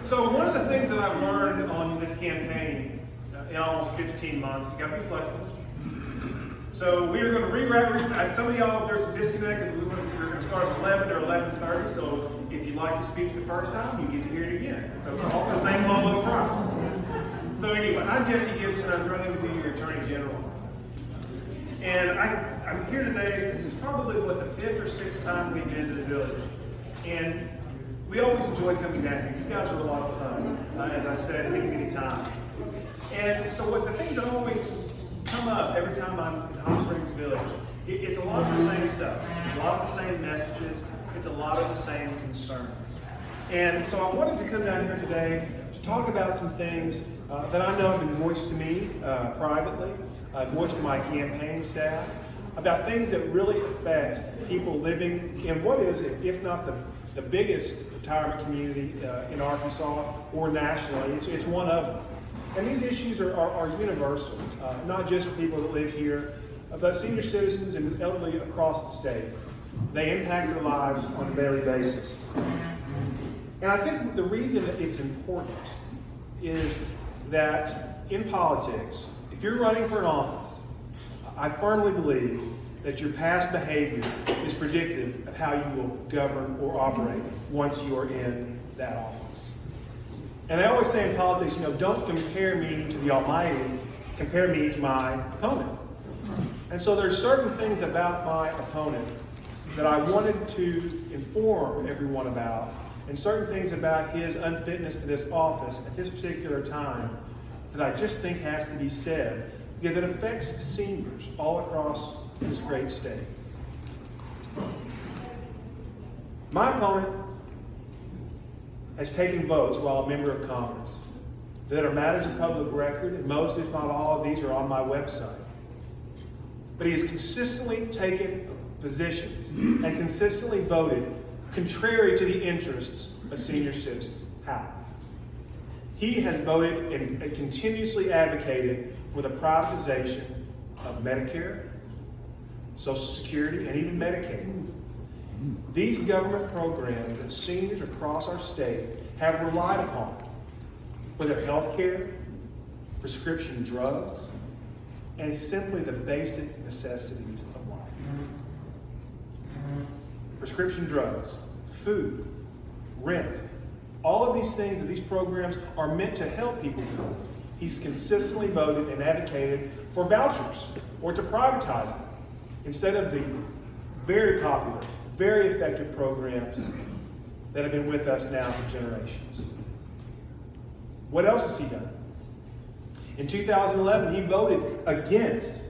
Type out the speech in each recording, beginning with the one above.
So one of the things that I've learned on this campaign in almost 15 months, you got to be flexible. So we are going to rewrite. Some of y'all, there's a disconnect. We're going to start at 11 or 11:30. So if you like the speech the first time, you get to hear it again. So all for the same low price. So anyway, I'm Jesse Gibson. I'm running to be your Attorney General. And I'm here today. This is probably the 5th or 6th time we've been to the village. And we always enjoy coming down here. You guys are a lot of fun, as I said many times. And so the things that always come up every time I'm in Hot Springs Village, it's a lot of the same stuff, a lot of the same messages, it's a lot of the same concerns. And so I wanted to come down here today to talk about some things that I know have been voiced to me privately, voiced to my campaign staff, about things that really affect people living in what is, if not the biggest retirement community in Arkansas or nationally. It's one of them. And these issues are universal, not just for people that live here, but senior citizens and elderly across the state. They impact their lives on a daily basis. And I think the reason that it's important is that in politics, if you're running for an office, I firmly believe that your past behavior is predictive of how you will govern or operate once you are in that office. And they always say in politics, don't compare me to the Almighty, compare me to my opponent. And so there's certain things about my opponent that I wanted to inform everyone about, and certain things about his unfitness to this office at this particular time that I just think has to be said, because it affects seniors all across this great state. My opponent has taken votes while a member of Congress that are matters of public record, and most, if not all, of these are on my website. But he has consistently taken positions and consistently voted contrary to the interests of senior citizens. How? He has voted and continuously advocated for the privatization of Medicare, Social Security, and even Medicaid. These government programs that seniors across our state have relied upon for their health care, prescription drugs, and simply the basic necessities of life. Prescription drugs, food, rent, all of these things that these programs are meant to help people with. He's consistently voted and advocated for vouchers or to privatize them instead of the very popular, very effective programs that have been with us now for generations. What else has he done? In 2011, he voted against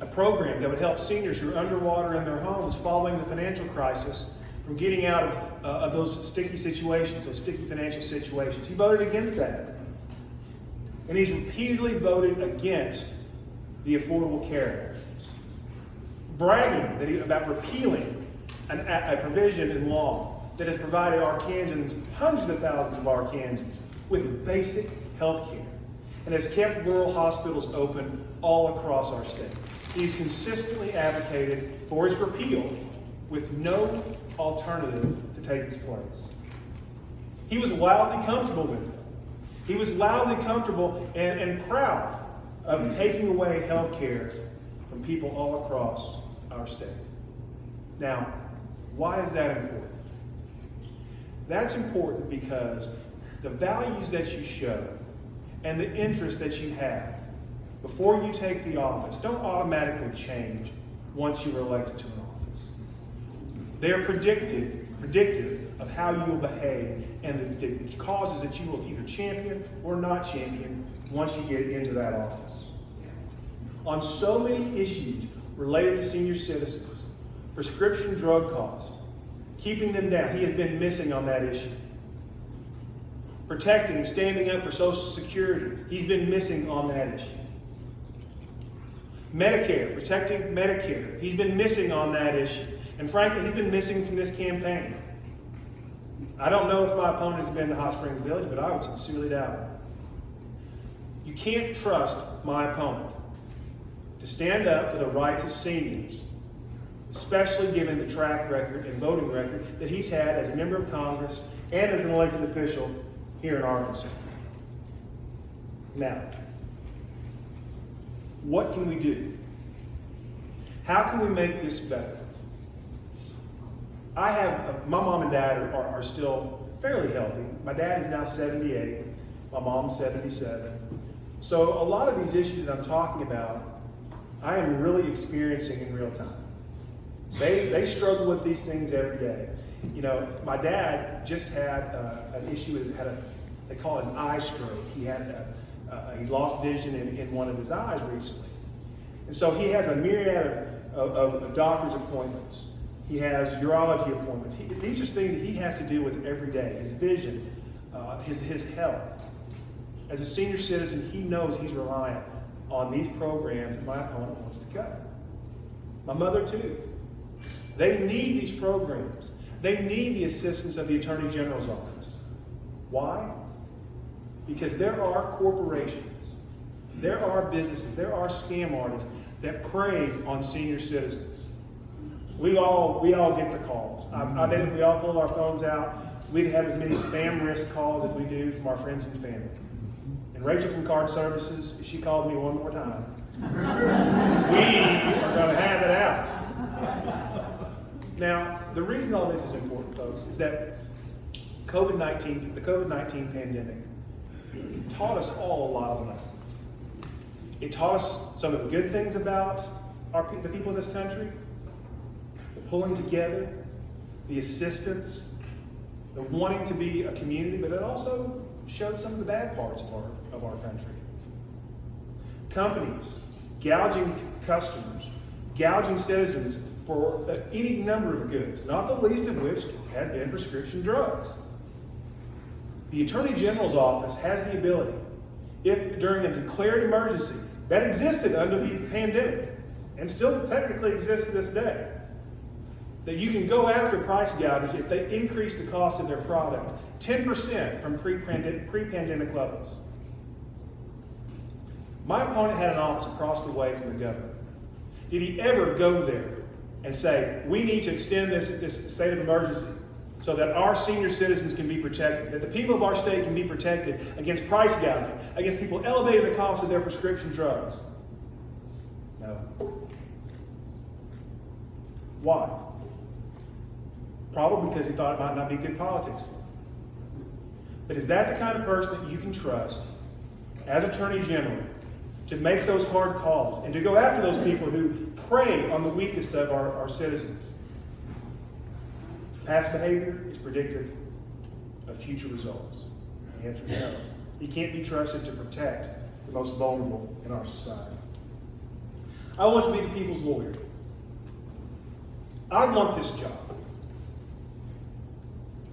a program that would help seniors who are underwater in their homes following the financial crisis from getting out of those sticky situations, those sticky financial situations. He voted against that. And he's repeatedly voted against the Affordable Care Act, bragging about repealing a provision in law that has provided Arkansans, hundreds of thousands of Arkansans, with basic health care and has kept rural hospitals open all across our state. He's consistently advocated for its repeal with no alternative to take its place. He was loudly comfortable with it. He was loudly comfortable and proud of taking away health care from people all across our state. Now, why is that important? That's important because the values that you show and the interests that you have before you take the office don't automatically change once you are elected to an office. They are predictive of how you will behave and the causes that you will either champion or not champion once you get into that office. On so many issues related to senior citizens, prescription drug costs, keeping them down, he has been missing on that issue. Protecting and standing up for Social Security, he's been missing on that issue. Medicare, protecting Medicare, he's been missing on that issue. And frankly, he's been missing from this campaign. I don't know if my opponent has been to Hot Springs Village, but I would sincerely doubt it. You can't trust my opponent to stand up for the rights of seniors, especially given the track record and voting record that he's had as a member of Congress and as an elected official here in Arkansas. Now, what can we do? How can we make this better? My mom and dad are still fairly healthy. My dad is now 78. My mom's 77. So a lot of these issues that I'm talking about, I am really experiencing in real time. They struggle with these things every day. You know, my dad just had an issue with, they call it an eye stroke. He lost vision in one of his eyes recently. And so he has a myriad of doctor's appointments. He has urology appointments. These are things that he has to deal with every day. His vision, his health. As a senior citizen, he knows he's reliant on these programs that my opponent wants to cut. My mother too. They need these programs. They need the assistance of the Attorney General's office. Why? Because there are corporations, there are businesses, there are scam artists that prey on senior citizens. We all get the calls. I bet if we all pulled our phones out, we'd have as many spam risk calls as we do from our friends and family. And Rachel from Card Services, if she calls me one more time, we are going to have it out. Now, the reason all this is important, folks, is that the COVID-19 pandemic taught us all a lot of lessons. It taught us some of the good things about the people in this country, the pulling together, the assistance, the wanting to be a community, but it also showed some of the bad parts of our country. Companies gouging customers, gouging citizens for any number of goods, not the least of which had been prescription drugs. The Attorney General's office has the ability, if during a declared emergency that existed under the pandemic and still technically exists to this day, that you can go after price gougers if they increase the cost of their product 10% from pre-pandemic levels. My opponent had an office across the way from the governor. Did he ever go there and say, we need to extend this state of emergency so that our senior citizens can be protected, that the people of our state can be protected against price gouging, against people elevating the cost of their prescription drugs? No. Why? Probably because he thought it might not be good politics. But is that the kind of person that you can trust as Attorney General to make those hard calls and to go after those people who prey on the weakest of our citizens? Past behavior is predictive of future results. The answer is no. He can't be trusted to protect the most vulnerable in our society. I want to be the people's lawyer. I want this job.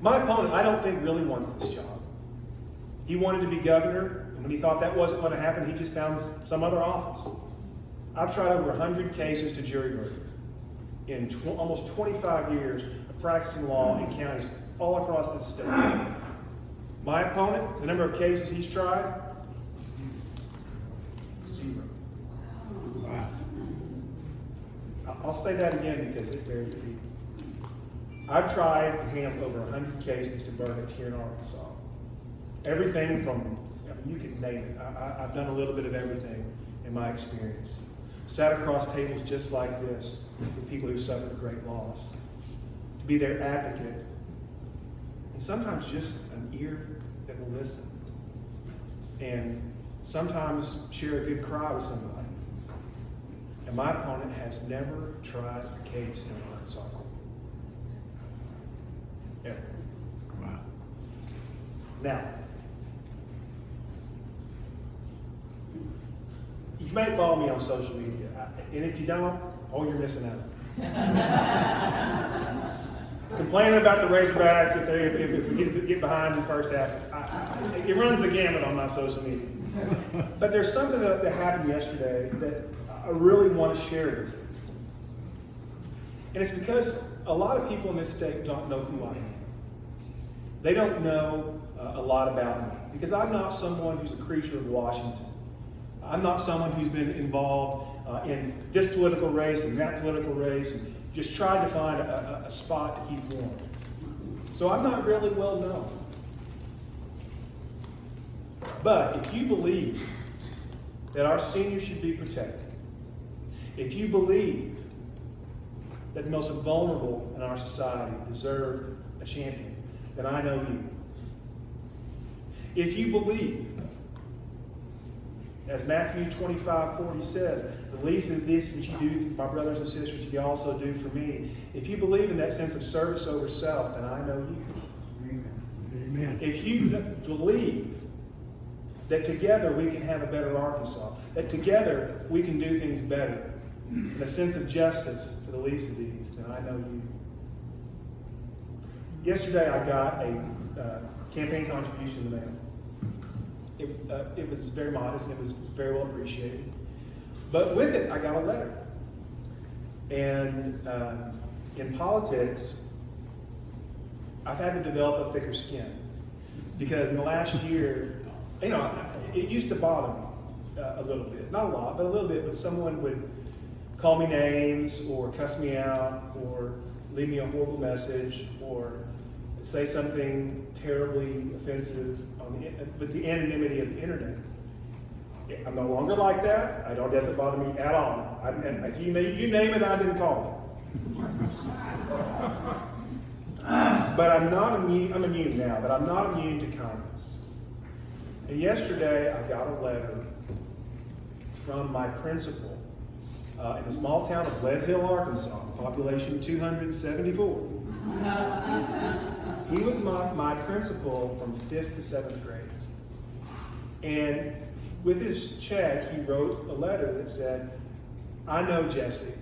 My opponent, I don't think, really wants this job. He wanted to be governor, and when he thought that wasn't going to happen, he just found some other office. I've tried over 100 cases to jury verdict in almost 25 years of practicing law in counties all across the state. My opponent, the number of cases he's tried, 0. Wow. I'll say that again because it bears repeating. I've tried to handle over 100 cases to verdict here in Arkansas. Everything from, you can name it. I've done a little bit of everything in my experience. Sat across tables just like this with people who suffered great loss. To be their advocate. And sometimes just an ear that will listen. And sometimes share a good cry with somebody. And my opponent has never tried a case in Arkansas. Ever. Wow. Now, you may follow me on social media, and if you don't, oh, you're missing out. Complaining about the Razorbacks if we get behind in the first half, it runs the gamut on my social media. But there's something that happened yesterday that I really want to share with you. And it's because a lot of people in this state don't know who I am. They don't know a lot about me because I'm not someone who's a creature of Washington. I'm not someone who's been involved in this political race and that political race and just tried to find a spot to keep warm. So I'm not really well known. But if you believe that our seniors should be protected, if you believe that the most vulnerable in our society deserve a champion, then I know you. If you believe, as Matthew 25:40 says, the least of this that you do for my brothers and sisters, you also do for me. If you believe in that sense of service over self, then I know you. Amen. If you believe that together we can have a better Arkansas, that together we can do things better, and a sense of justice for the least of these, then I know you. Yesterday I got a campaign contribution in the mail. It was very modest and it was very well appreciated. But with it, I got a letter. And in politics, I've had to develop a thicker skin. Because in the last year, it used to bother me a little bit. Not a lot, but a little bit. But someone would call me names or cuss me out or leave me a horrible message or say something terribly offensive with the anonymity of the internet. I'm no longer like that. It doesn't bother me at all. If you name it, I didn't call it. But I'm not immune. I'm immune now, but I'm not immune to kindness. And yesterday, I got a letter from my principal in the small town of Lead Hill, Arkansas, population 274. He was my principal from 5th to 7th grades. And with his check, he wrote a letter that said, I know Jesse.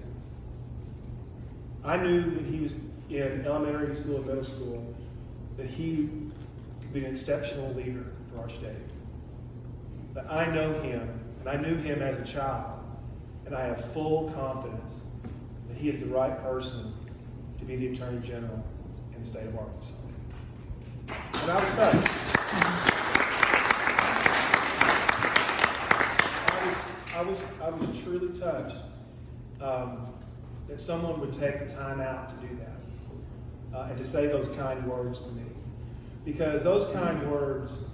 I knew when he was in elementary school and middle school that he could be an exceptional leader for our state. That I know him, and I knew him as a child, and I have full confidence that he is the right person to be the Attorney General in the state of Arkansas. And I was touched. I was truly touched that someone would take the time out to do that and to say those kind words to me. Because those kind words,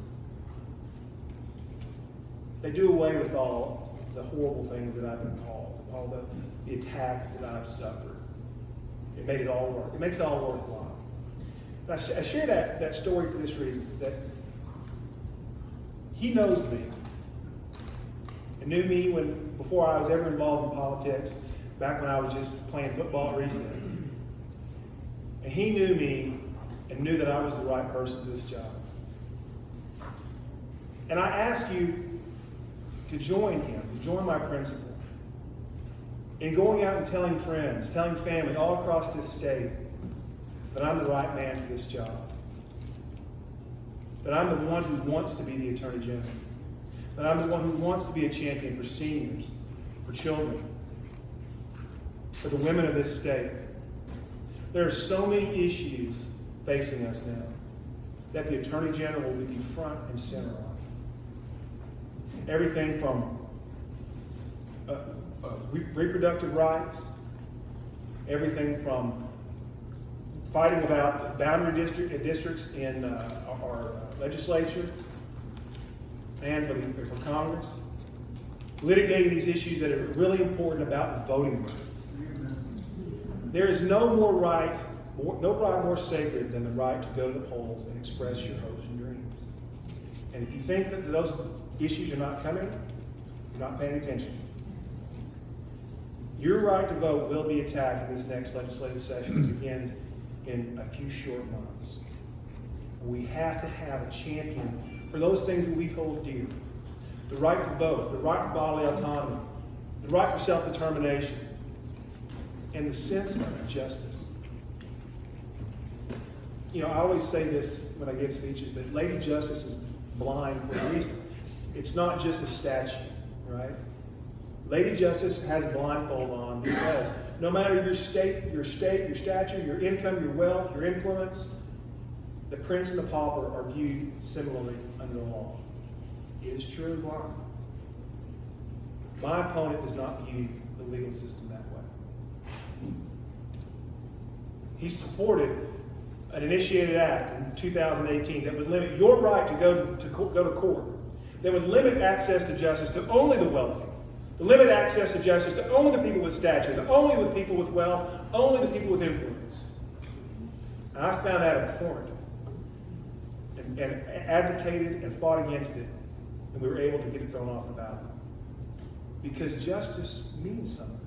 they do away with all the horrible things that I've been called, all the attacks that I've suffered. It made it all work. It makes it all worthwhile. And I share that story for this reason, is that he knows me. And knew me before I was ever involved in politics, back when I was just playing football at recess. And he knew me and knew that I was the right person for this job. And I ask you to join him, to join my principal, in going out and telling friends, telling family all across this state that I'm the right man for this job. That I'm the one who wants to be the Attorney General. That I'm the one who wants to be a champion for seniors, for children, for the women of this state. There are so many issues facing us now that the Attorney General will be front and center on. Everything from reproductive rights, everything from fighting about boundary districts in our legislature and for Congress, litigating these issues that are really important about voting rights. There is no right more sacred than the right to go to the polls and express your hopes and dreams. And if you think that those issues are not coming, you're not paying attention. Your right to vote will be attacked in this next legislative session that begins in a few short months. We have to have a champion for those things that we hold dear. The right to vote, the right to bodily autonomy, the right for self-determination, and the sense of justice. I always say this when I give speeches, but Lady Justice is blind for a reason. It's not just a statue, right? Lady Justice has a blindfold on because no matter your state, your stature, your income, your wealth, your influence, the prince and the pauper are viewed similarly under the law. It is truly blind. My opponent does not view the legal system that way. He supported an initiated act in 2018 that would limit your right to go to court, that would limit access to justice to only the wealthy, to limit access to justice to only the people with stature, to only the people with wealth, only the people with influence. And I found that abhorrent and advocated and fought against it, and we were able to get it thrown off the ballot. Because justice means something.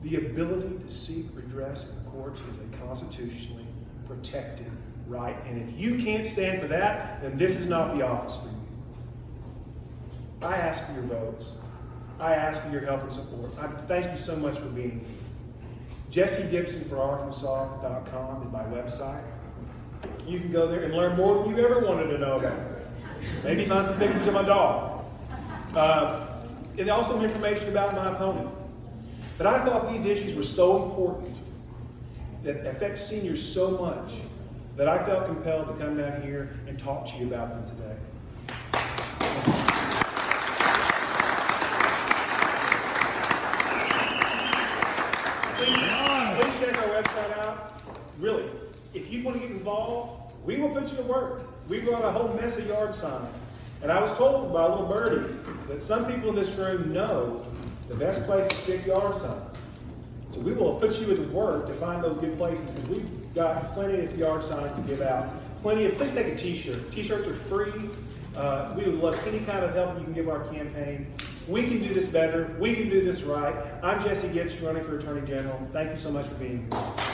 The ability to seek redress in the courts is a constitutionally protected right. And if you can't stand for that, then this is not the office for you. I ask for your votes. I ask for your help and support. I thank you so much for being here. JesseGibsonForArkansas.com is my website. You can go there and learn more than you ever wanted to know about. Maybe find some pictures of my dog. And also information about my opponent. But I thought these issues were so important, that affect seniors so much, that I felt compelled to come down here and talk to you about them today. Please check our website out. Really, if you want to get involved, we will put you to work. We brought a whole mess of yard signs. And I was told by a little birdie that some people in this room know the best place to stick yard signs. So we will put you to work to find those good places, because we've got plenty of yard signs to give out. Please take a t-shirt. T-shirts are free. We would love any kind of help you can give our campaign. We can do this better. We can do this right. I'm Jesse Gibson, running for Attorney General. Thank you so much for being here.